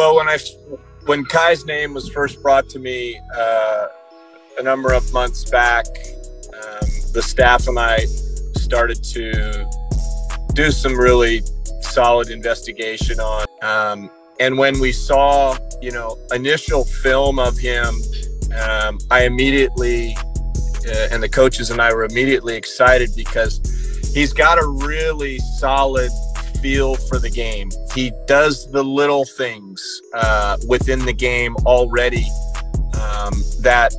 Well, when Kai's name was first brought to me a number of months back, the staff and I started to do some really solid investigation on. And when we saw, initial film of him, I immediately, and the coaches and I were immediately excited because he's got a really solid feel for the game. He does the little things within the game already that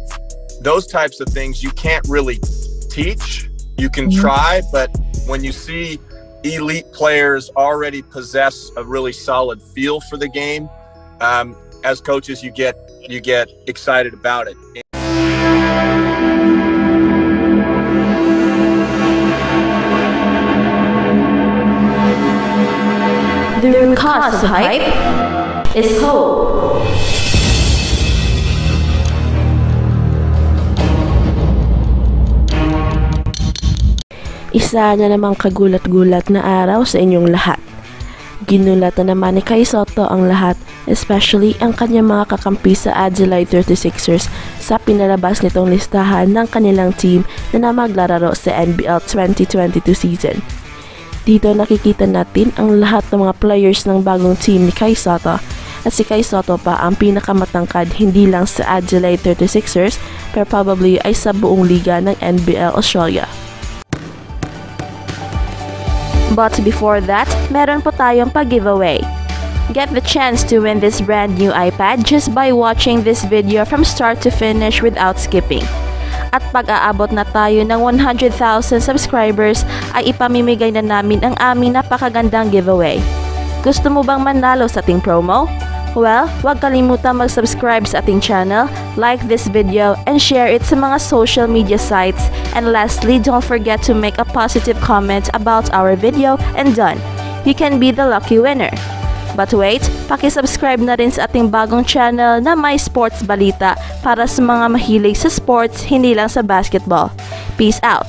those types of things you can't really teach. You can try, but when you see elite players already possess a really solid feel for the game, as coaches, you get excited about it. The root cause of hype is hope. Isa na namang kagulat-gulat na araw sa inyong lahat. Ginulat na naman ni Kai Sotto ang lahat, especially ang kanyang mga kakampi sa Adelaide 36ers sa pinalabas nitong listahan ng kanilang team na maglalaro sa NBL 2022 season. Dito nakikita natin ang lahat ng mga players ng bagong team ni Kai Sotto, at si Kai Sotto pa ang pinakamatangkad hindi lang sa Adelaide 36ers pero probably ay sa buong liga ng NBL Australia. But before that, meron po tayong pag-giveaway. Get the chance to win this brand new iPad just by watching this video from start to finish without skipping. At pag-aabot na tayo ng 100,000 subscribers ay ipamimigay na namin ang aming napakagandang giveaway. Gusto mo bang manalo sa ating promo? Well, huwag kalimutan mag-subscribe sa ating channel, like this video, and share it sa mga social media sites. And lastly, don't forget to make a positive comment about our video, and done. You can be the lucky winner. But wait, paki-subscribe na rin sa ating bagong channel na may sports balita para sa mga mahilig sa sports, hindi lang sa basketball. Peace out!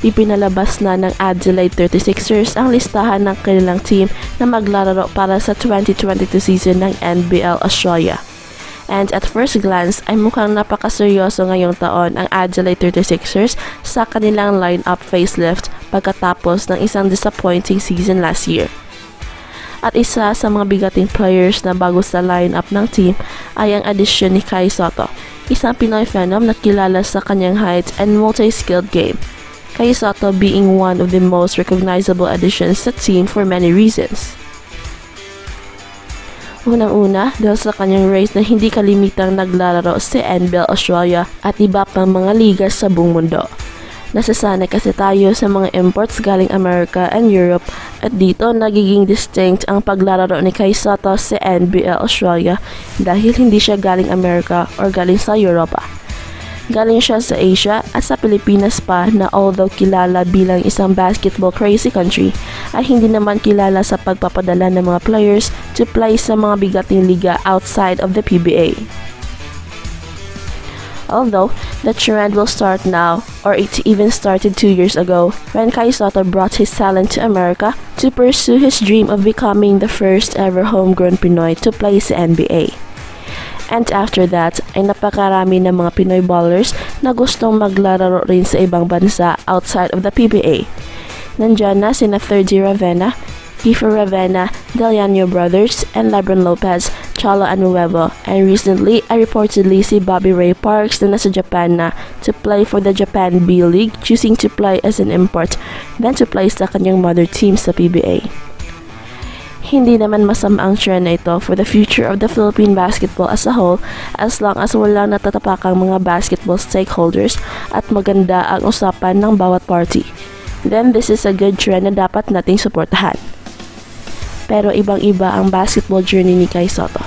Ipinalabas na ng Adelaide 36ers ang listahan ng kanilang team na maglalaro para sa 2022 season ng NBL Australia. And at first glance ay mukhang napakaseryoso ngayong taon ang Adelaide 36ers sa kanilang lineup facelift pagkatapos ng isang disappointing season last year. At isa sa mga bigating players na bago sa lineup ng team ay ang addition ni Kai Sotto, isang Pinoy phenom na kilala sa kanyang height and multi-skilled game. Kai Sotto being one of the most recognizable additions sa team for many reasons. Unang-una, dahil sa kanyang race na hindi kalimitang naglalaro sa NBL Australia at iba pang mga liga sa buong mundo. Nasasanay kasi tayo sa mga imports galing America and Europe, at dito nagiging distinct ang paglalaro ni Kai Sotto sa NBL Australia dahil hindi siya galing America or galing sa Europa. Galing siya sa Asia at sa Pilipinas pa na although kilala bilang isang basketball crazy country, ay hindi naman kilala sa pagpapadala ng mga players to play sa mga bigating liga outside of the PBA. Although, the trend will start now, or it even started 2 years ago when Kai Sotto brought his talent to America to pursue his dream of becoming the first ever homegrown Pinoy to play sa NBA. And after that, ay napakarami ng mga Pinoy ballers na gustong maglalaro rin sa ibang bansa outside of the PBA. Nandyan na sina Thirdy Ravenna, Kiefer Ravenna, Deliano Brothers, and Lebron Lopez, Cholo Anuevo, and recently ay reportedly si Bobby Ray Parks na nasa Japan na to play for the Japan B-League, choosing to play as an import than to play sa kanyang mother team sa PBA. Hindi naman masama ang trend na ito for the future of the Philippine basketball as a whole, as long as walang natatapakang mga basketball stakeholders at maganda ang usapan ng bawat party. Then this is a good trend na dapat nating suportahan. Pero ibang-iba ang basketball journey ni Kai Sotto.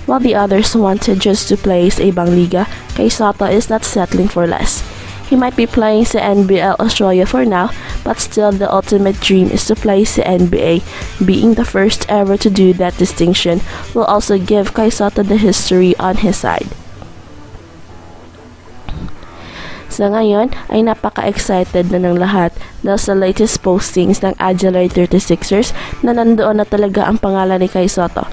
While the others wanted just to play sa ibang liga, Kai Sotto is not settling for less. He might be playing sa NBL Australia for now, but still the ultimate dream is to play sa NBA. Being the first ever to do that distinction will also give Kai Sotto the history on his side. Sa ngayon ay napaka-excited na ng lahat dahil sa latest postings ng Adelaide 36ers na nandoon na talaga ang pangalan ni Kai Sotto.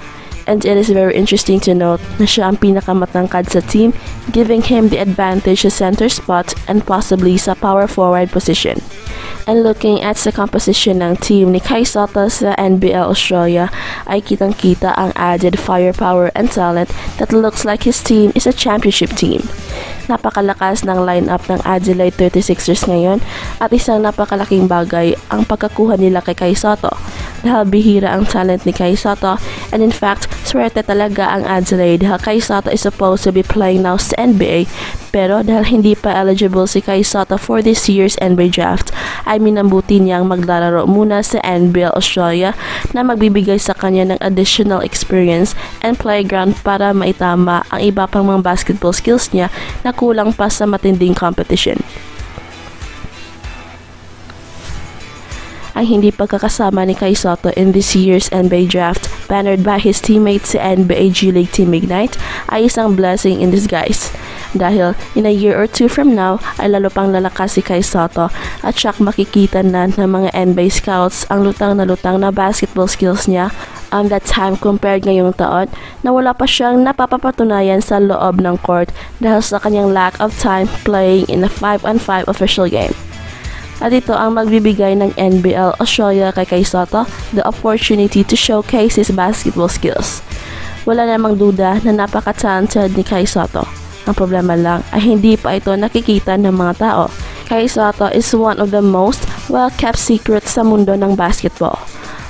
And it is very interesting to note na siya ang pinakamatangkad sa team, giving him the advantage sa center spot and possibly sa power forward position. And looking at sa composition ng team ni Kai Sotto sa NBL Australia ay kitang-kita ang added firepower and talent that looks like his team is a championship team. Napakalakas ng lineup ng Adelaide 36ers ngayon at isang napakalaking bagay ang pagkakuha nila kay Kai Sotto dahil bihira ang talent ni Kai Sotto, and in fact, swerte talaga ang Adelaide dahil Kai Sotto is supposed to be playing now sa NBA, pero dahil hindi pa eligible si Kai Sotto for this year's NBA draft ay minambuti niyang maglalaro muna sa NBL Australia na magbibigay sa kanya ng additional experience and playground para maitama ang iba pang mga basketball skills niya na kulang pa sa matinding competition. Ang hindi pagkakasama ni Kai Sotto in this year's NBA draft, bannered by his teammates sa NBA G League Team Ignite, ay isang blessing in disguise. Dahil in a year or two from now ay lalo pang lalakas si Kai Sotto at siya makikita na ng mga NBA scouts ang lutang na basketball skills niya on that time compared ngayong taon na wala pa siyang napapapatunayan sa loob ng court dahil sa kanyang lack of time playing in a 5-on-5 official game. At ito ang magbibigay ng NBL Australia kay Kai Sotto the opportunity to showcase his basketball skills. Wala namang duda na napaka-talented ni Kai Sotto. Ang problema lang ay hindi pa ito nakikita ng mga tao. Kai Sotto is one of the most well-kept secrets sa mundo ng basketball.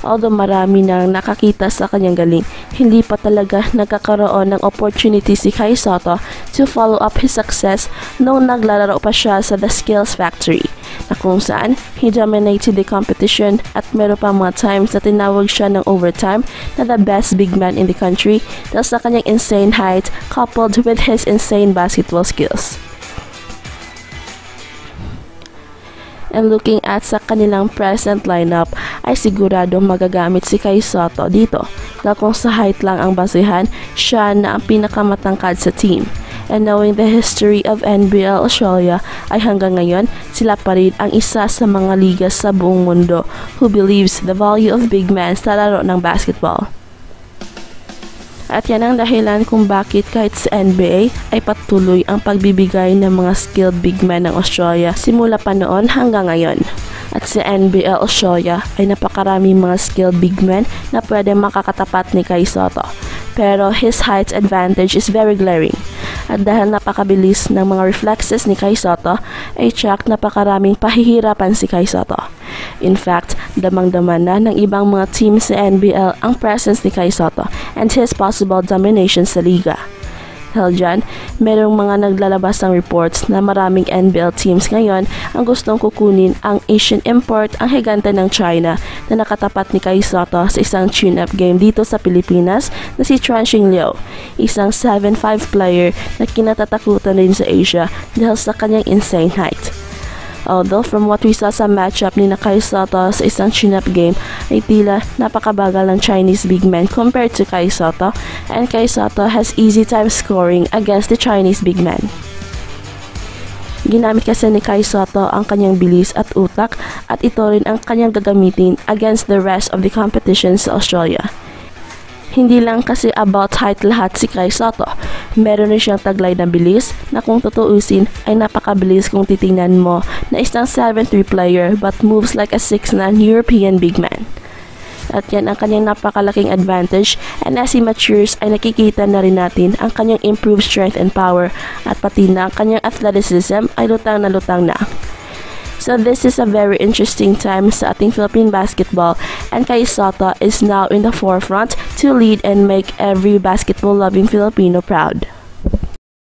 Although marami nang nakakita sa kanyang galing, hindi pa talaga nagkakaroon ng opportunity si Kai Sotto to follow up his success noong naglalaro pa siya sa The Skills Factory, na kung saan he dominated the competition at meron pa mga times na tinawag siya ng overtime na the best big man in the country dahil sa kanyang insane height coupled with his insane basketball skills. And looking at sa kanilang present lineup ay siguradong magagamit si Kai Sotto dito dahil kung sa height lang ang basehan, siya na ang pinakamatangkad sa team. And knowing the history of NBL Australia ay hanggang ngayon sila pa rin ang isa sa mga liga sa buong mundo who believes the value of big men sa laro ng basketball. At yan ang dahilan kung bakit kahit sa NBA ay patuloy ang pagbibigay ng mga skilled big men ng Australia simula pa noon hanggang ngayon. At sa NBL Australia ay napakaraming mga skilled big men na pwede makakatapat ni Kai Sotto. Pero his height advantage is very glaring. At dahil napakabilis ng mga reflexes ni Kai Sotto, ay tiyak napakaraming pahihirapan si Kai Sotto. In fact, damang-dama na ng ibang mga team sa NBL ang presence ni Kai Sotto and his possible domination sa liga. Dahil dyan, merong mga naglalabas ng reports na maraming NBL teams ngayon ang gustong kukunin ang Asian import, ang higante ng China na nakatapat ni Kai Sotto sa isang tune-up game dito sa Pilipinas na si Chuanxing Liu, isang 7'5" player na kinatatakutan rin sa Asia dahil sa kanyang insane height. Although from what we saw sa matchup ni Kai Sotto sa isang tune-up game ay tila napakabagal ng Chinese big men compared to Kai Sotto, and Kai Sotto has easy time scoring against the Chinese big men. Ginamit kasi ni Kai Sotto ang kanyang bilis at utak at ito rin ang kanyang gagamitin against the rest of the competition sa Australia. Hindi lang kasi about height lahat si Kai Sotto. Meron rin siyang taglay na bilis na kung tutuusin ay napakabilis kung titingnan mo na isang 7'3" player but moves like a 6'9" European big man. At yan ang kanyang napakalaking advantage, and as he matures ay nakikita na rin natin ang kanyang improved strength and power at pati na ang kanyang athleticism ay lutang na. So this is a very interesting time sa ating Philippine basketball, and Kai Sotto is now in the forefront to lead and make every basketball-loving Filipino proud.